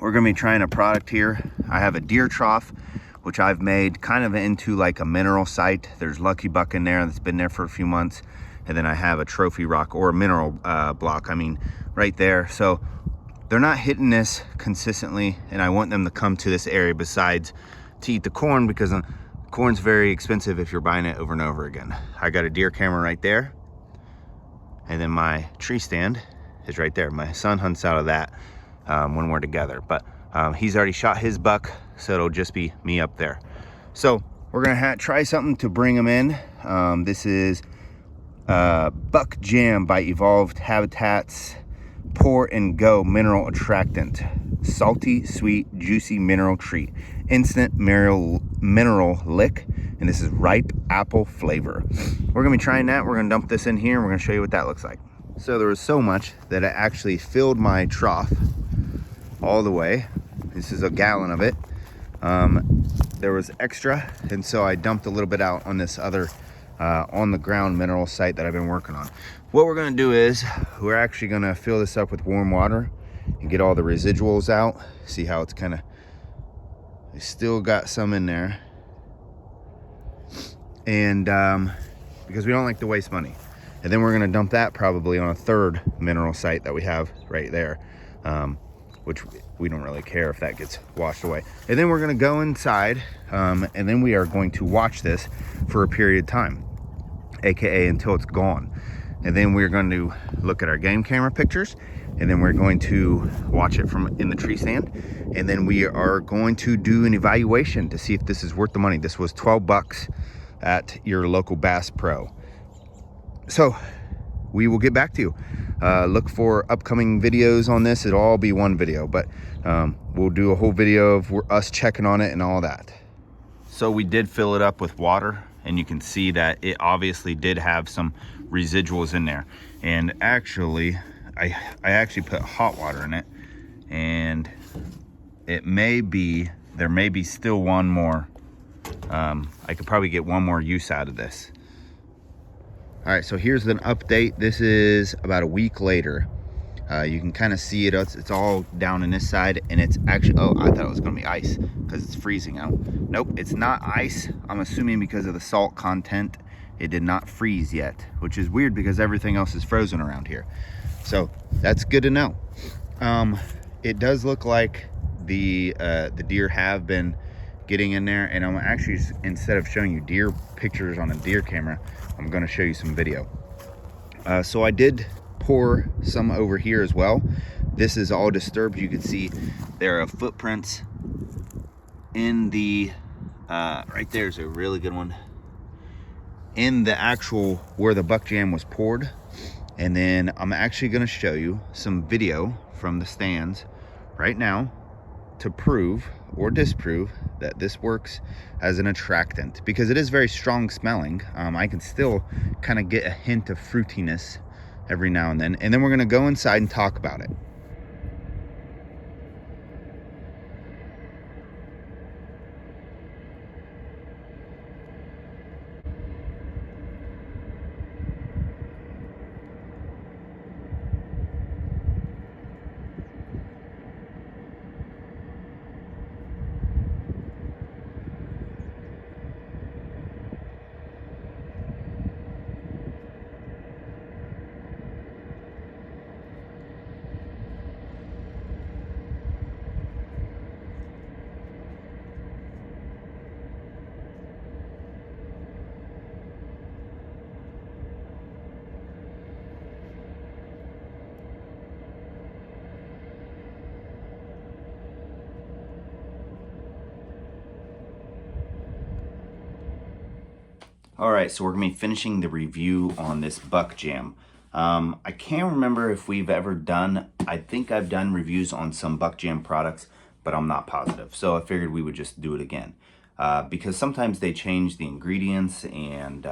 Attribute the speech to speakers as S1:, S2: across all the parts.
S1: we're gonna be trying a product here. I have a deer trough, which I've made kind of into like a mineral site. There's Lucky Buck in there that's been there for a few months. And then I have a trophy rock or a mineral block, I mean, right there. So they're not hitting this consistently, and I want them to come to this area besides to eat the corn, because corn's very expensive if you're buying it over and over again. I got a deer camera right there, and then my tree stand is right there. My son hunts out of that when we're together, but he's already shot his buck, so it'll just be me up there. So we're gonna try something to bring them in. This is Buck Jam by Evolved Habitats Pour and Go Mineral Attractant. Salty, sweet, juicy mineral treat. Instant mineral lick. And this is ripe apple flavor. We're gonna be trying that. We're gonna dump this in here and we're gonna show you what that looks like. So there was so much that I actually filled my trough all the way. This is a gallon of it. There was extra, and so I dumped a little bit out on this other on the ground mineral site that I've been working on. What we're gonna do is we're actually gonna fill this up with warm water and get all the residuals out. See how it's kind of, I still got some in there. And because we don't like to waste money. And then we're gonna dump that probably on a third mineral site that we have right there, which we don't really care if that gets washed away. And then we're gonna go inside, and then we are going to watch this for a period of time, AKA until it's gone. And then we're going to look at our game camera pictures, and then we're going to watch it from in the tree stand. And then we are going to do an evaluation to see if this is worth the money. This was 12 bucks at your local Bass Pro. So we will get back to you. Look for upcoming videos on this. It'll all be one video, but we'll do a whole video of us checking on it and all that. So we did fill it up with water, and you can see that it obviously did have some residuals in there. And actually, I actually put hot water in it, and it may be, there may be still one more. I could probably get one more use out of this. All right, so here's an update. This is about a week later. You can kind of see it. It's all down in this side, and it's actually, oh, I thought it was gonna be ice because it's freezing out. Nope, it's not ice. I'm assuming because of the salt content, it did not freeze yet, which is weird because everything else is frozen around here. So that's good to know. It does look like the deer have been getting in there, and I'm actually, instead of showing you deer pictures on a deer camera, I'm gonna show you some video. So I did pour some over here as well. This is all disturbed. You can see there are footprints in the right there's a really good one in the actual where the Buck Jam was poured. And then I'm actually going to show you some video from the stands right now to prove or disprove that this works as an attractant, because it is very strong smelling. I can still kind of get a hint of fruitiness every now and then we're going to go inside and talk about it. All right, so we're gonna be finishing the review on this Buck Jam. I can't remember if we've ever done, I think I've done reviews on some Buck Jam products, but I'm not positive. So I figured we would just do it again. Because sometimes they change the ingredients and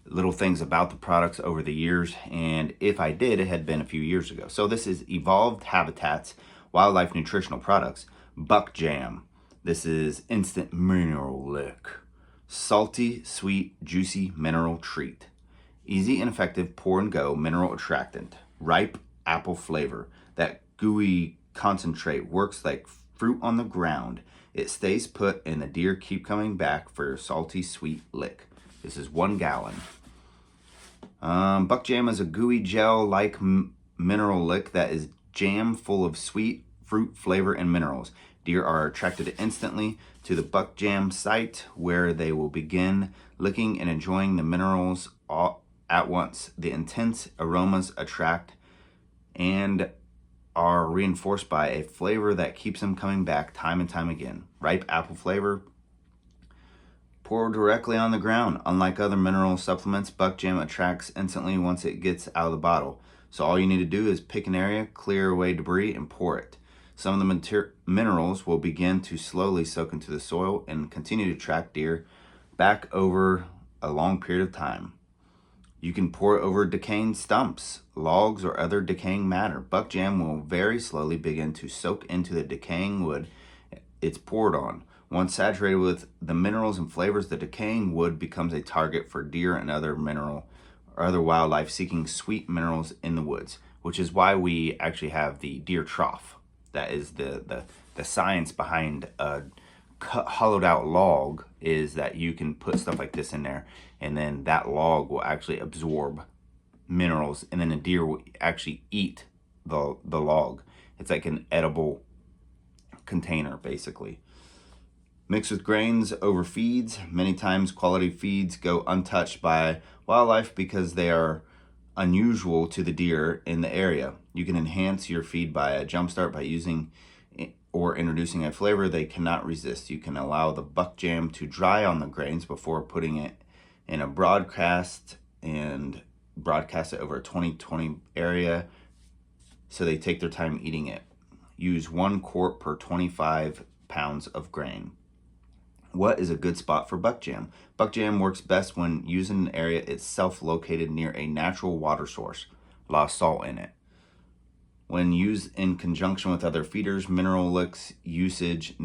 S1: little things about the products over the years. And if I did, it had been a few years ago. So this is Evolved Habitats Wildlife Nutritional Products, Buck Jam. This is Instant Mineral Lick. Salty, sweet, juicy mineral treat. Easy and effective pour and go mineral attractant. Ripe apple flavor. That gooey concentrate works like fruit on the ground. It stays put and the deer keep coming back for your salty, sweet lick. This is 1 gallon. Buck Jam is a gooey gel-like mineral lick that is jam full of sweet fruit flavor and minerals. Deer are attracted instantly to the Buck Jam site where they will begin licking and enjoying the minerals all at once. The intense aromas attract and are reinforced by a flavor that keeps them coming back time and time again. Ripe apple flavor. Pour directly on the ground. Unlike other mineral supplements, Buck Jam attracts instantly once it gets out of the bottle. So all you need to do is pick an area, clear away debris, and pour it. Some of the minerals will begin to slowly soak into the soil and continue to attract deer back over a long period of time. You can pour it over decaying stumps, logs, or other decaying matter. Buck Jam will very slowly begin to soak into the decaying wood it's poured on. Once saturated with the minerals and flavors, the decaying wood becomes a target for deer and other wildlife seeking sweet minerals in the woods, which is why we actually have the deer trough. That is the science behind a hollowed out log, is that you can put stuff like this in there, and then that log will actually absorb minerals, and then the deer will actually eat the log. It's like an edible container, basically. Mixed with grains over feeds. Many times quality feeds go untouched by wildlife because they are unusual to the deer in the area. You can enhance your feed by a jumpstart by using or introducing a flavor they cannot resist. You can allow the Buck Jam to dry on the grains before putting it in a broadcast and broadcast it over a 20/20 area so they take their time eating it. Use 1 quart per 25 pounds of grain. What is a good spot for Buck Jam? Buck Jam works best when used in an area itself located near a natural water source, a lot of salt in it. When used in conjunction with other feeders, mineral licks usage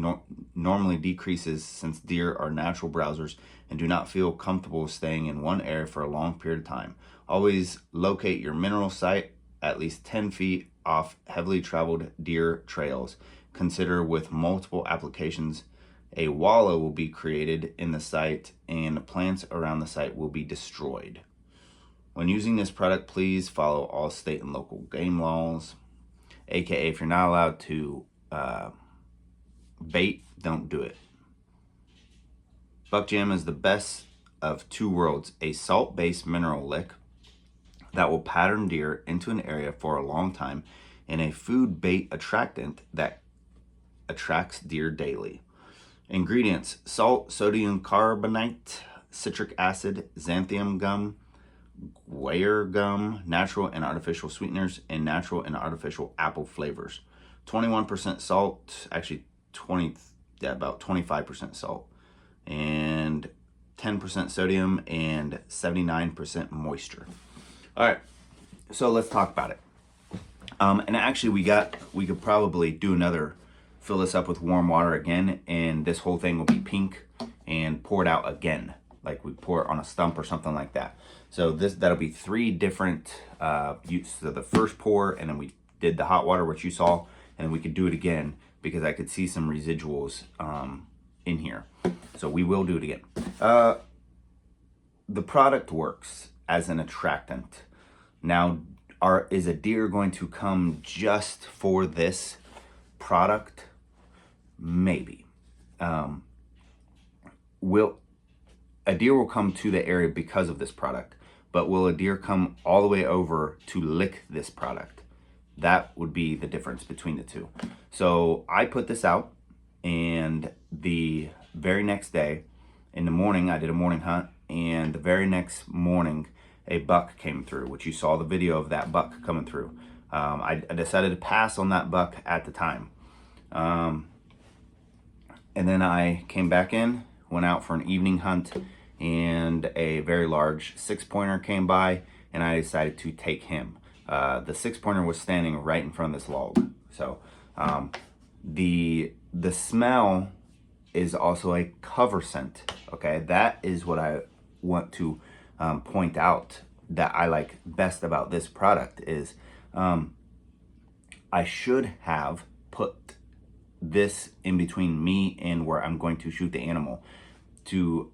S1: normally decreases since deer are natural browsers and do not feel comfortable staying in one area for a long period of time. Always locate your mineral site at least 10 feet off heavily traveled deer trails. Consider with multiple applications, a wallow will be created in the site and plants around the site will be destroyed. When using this product, please follow all state and local game laws. AKA, if you're not allowed to bait, don't do it. Buck Jam is the best of 2 worlds. A salt-based mineral lick that will pattern deer into an area for a long time, and a food bait attractant that attracts deer daily. Ingredients: salt, sodium carbonate, citric acid, xanthan gum, guar gum, natural and artificial sweeteners, and natural and artificial apple flavors. 21% salt, actually about 25% salt, and 10% sodium and 79% moisture. All right, so let's talk about it. And actually we could probably do another, fill this up with warm water again, and this whole thing will be pink and pour it out again, like we pour it on a stump or something like that. So that'll be 3 different uses. So the first pour, and then we did the hot water, which you saw, and we could do it again because I could see some residuals in here. So we will do it again. The product works as an attractant. Now, is a deer going to come just for this product? Maybe. A deer will come to the area because of this product, but will a deer come all the way over to lick this product? That would be the difference between the two. So I put this out, and the very next day in the morning, I did a morning hunt, and the very next morning, a buck came through, which you saw the video of that buck coming through. I decided to pass on that buck at the time. And then I came back in, went out for an evening hunt, and a very large 6-pointer came by, and I decided to take him. The 6-pointer was standing right in front of this log. So the smell is also a cover scent. Okay, that is what I want to point out that I like best about this product is I should have put this in between me and where I'm going to shoot the animal to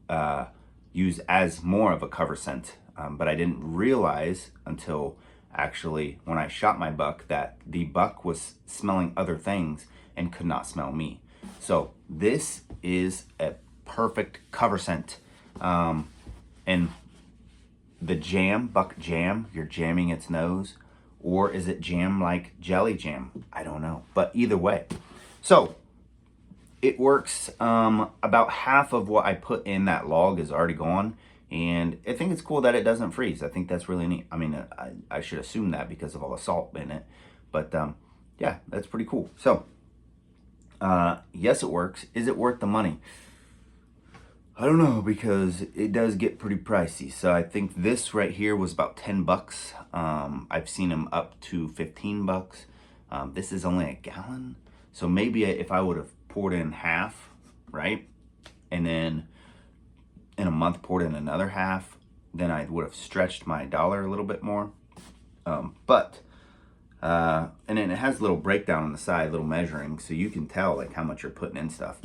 S1: use as more of a cover scent. But I didn't realize until actually when I shot my buck that the buck was smelling other things and could not smell me. So this is a perfect cover scent. And the jam, buck jam, you're jamming its nose, or is it jam like jelly jam? I don't know, but either way. So it works. About half of what I put in that log is already gone, and I think it's cool that it doesn't freeze. I think that's really neat. I mean, I should assume that because of all the salt in it, but yeah, that's pretty cool. So yes, it works. Is it worth the money? I don't know, because it does get pretty pricey. So I think this right here was about 10 bucks. I've seen them up to 15 bucks. This is only a gallon. So maybe if I would have poured in half, right? And then in a month poured in another half, then I would have stretched my dollar a little bit more. And then it has a little breakdown on the side, little measuring, so you can tell like how much you're putting in stuff.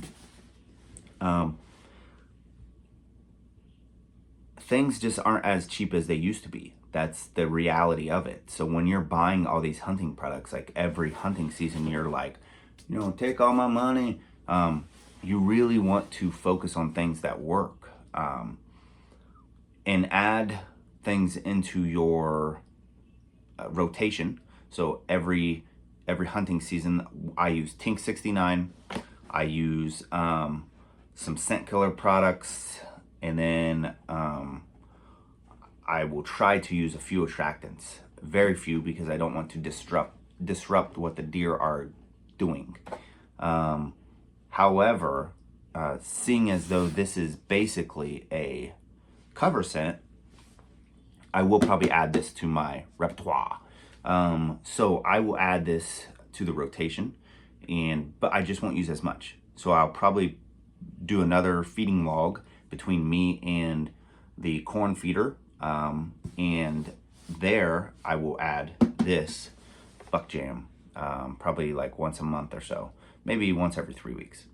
S1: Things just aren't as cheap as they used to be. That's the reality of it. So when you're buying all these hunting products, like every hunting season, you're like, you know, take all my money. You really want to focus on things that work, and add things into your rotation. So every hunting season, I use Tink 69. I use some scent killer products, and then I will try to use a few attractants. Very few, because I don't want to disrupt what the deer are doing. However, seeing as though this is basically a cover scent, I will probably add this to my repertoire. So I will add this to the rotation, but I just won't use as much. So I'll probably do another feeding log between me and the corn feeder, and there I will add this buck jam, probably like once a month or so, maybe once every 3 weeks,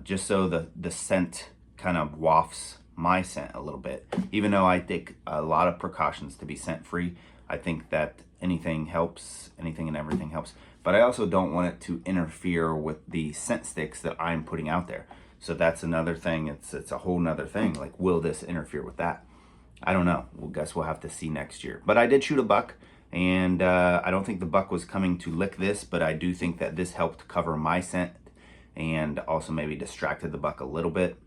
S1: just so the scent kind of wafts my scent a little bit. Even though I take a lot of precautions to be scent free, I think that anything helps, anything and everything helps. But I also don't want it to interfere with the scent sticks that I'm putting out there. So that's another thing. It's a whole nother thing. Like, will this interfere with that? I don't know. Well, guess we'll have to see next year. But I did shoot a buck, and I don't think the buck was coming to lick this, but I do think that this helped cover my scent and also maybe distracted the buck a little bit,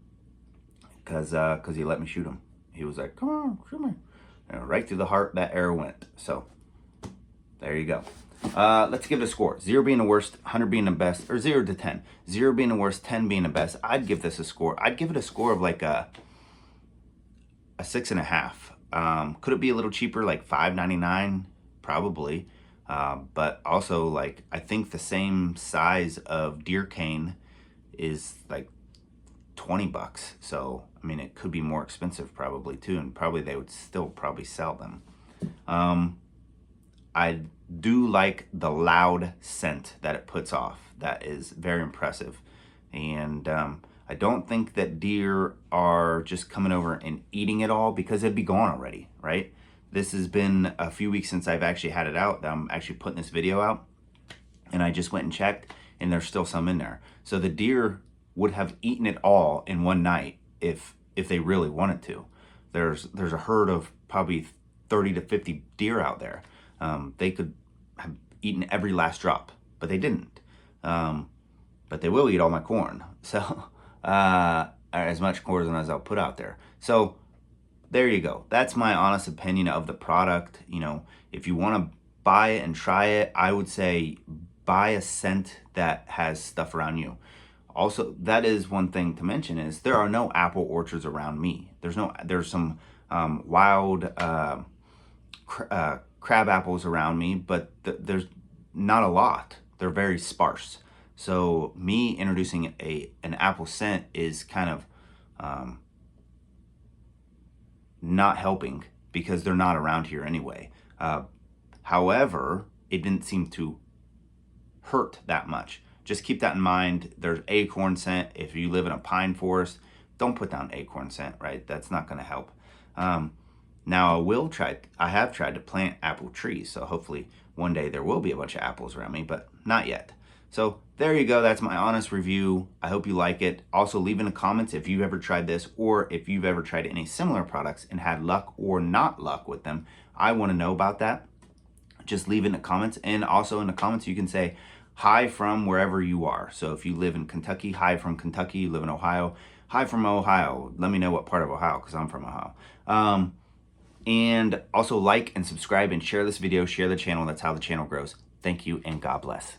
S1: because he let me shoot him. He was like, come on, shoot me. And right through the heart that arrow went. So there you go. Let's give it a score. 0 being the worst, 100 being the best, or 0 to 10. 0 being the worst, 10 being the best. I'd give this a score. I'd give it a score of like a 6.5. Could it be a little cheaper, like $5.99? Probably. But also, like, I think the same size of deer cane is like 20 bucks. So, I mean, it could be more expensive probably too, and probably they would still probably sell them. I do like the loud scent that it puts off. That is very impressive. And I don't think that deer are just coming over and eating it all, because it'd be gone already, right? This has been a few weeks since I've actually had it out. I'm actually putting this video out, and I just went and checked, and there's still some in there. So the deer would have eaten it all in one night if they really wanted to. There's a herd of probably 30 to 50 deer out there. They could have eaten every last drop, but they didn't. But they will eat all my corn. So, as much corn as I'll put out there. So there you go. That's my honest opinion of the product. You know, if you want to buy it and try it, I would say buy a scent that has stuff around you. Also, that is one thing to mention, is there are no apple orchards around me. There's some wild crab apples around me, but there's not a lot. They're very sparse. So me introducing an apple scent is kind of not helping, because they're not around here anyway. However, it didn't seem to hurt that much. just keep that in mind. There's acorn scent. If you live in a pine forest, don't put down acorn scent, right? That's not going to help. Now I have tried to plant apple trees, so hopefully one day there will be a bunch of apples around me, but not yet. So there you go. That's my honest review. I hope you like it. Also, leave in the comments if you've ever tried this, or if you've ever tried any similar products and had luck or not luck with them. I want to know about that. Just leave in the comments. And also in the comments, you can say hi from wherever you are. So if you live in Kentucky, hi from Kentucky. You live in Ohio, hi from Ohio. Let me know what part of Ohio, because I'm from Ohio. And also like and subscribe and share this video, share the channel. That's how the channel grows. Thank you, and God bless.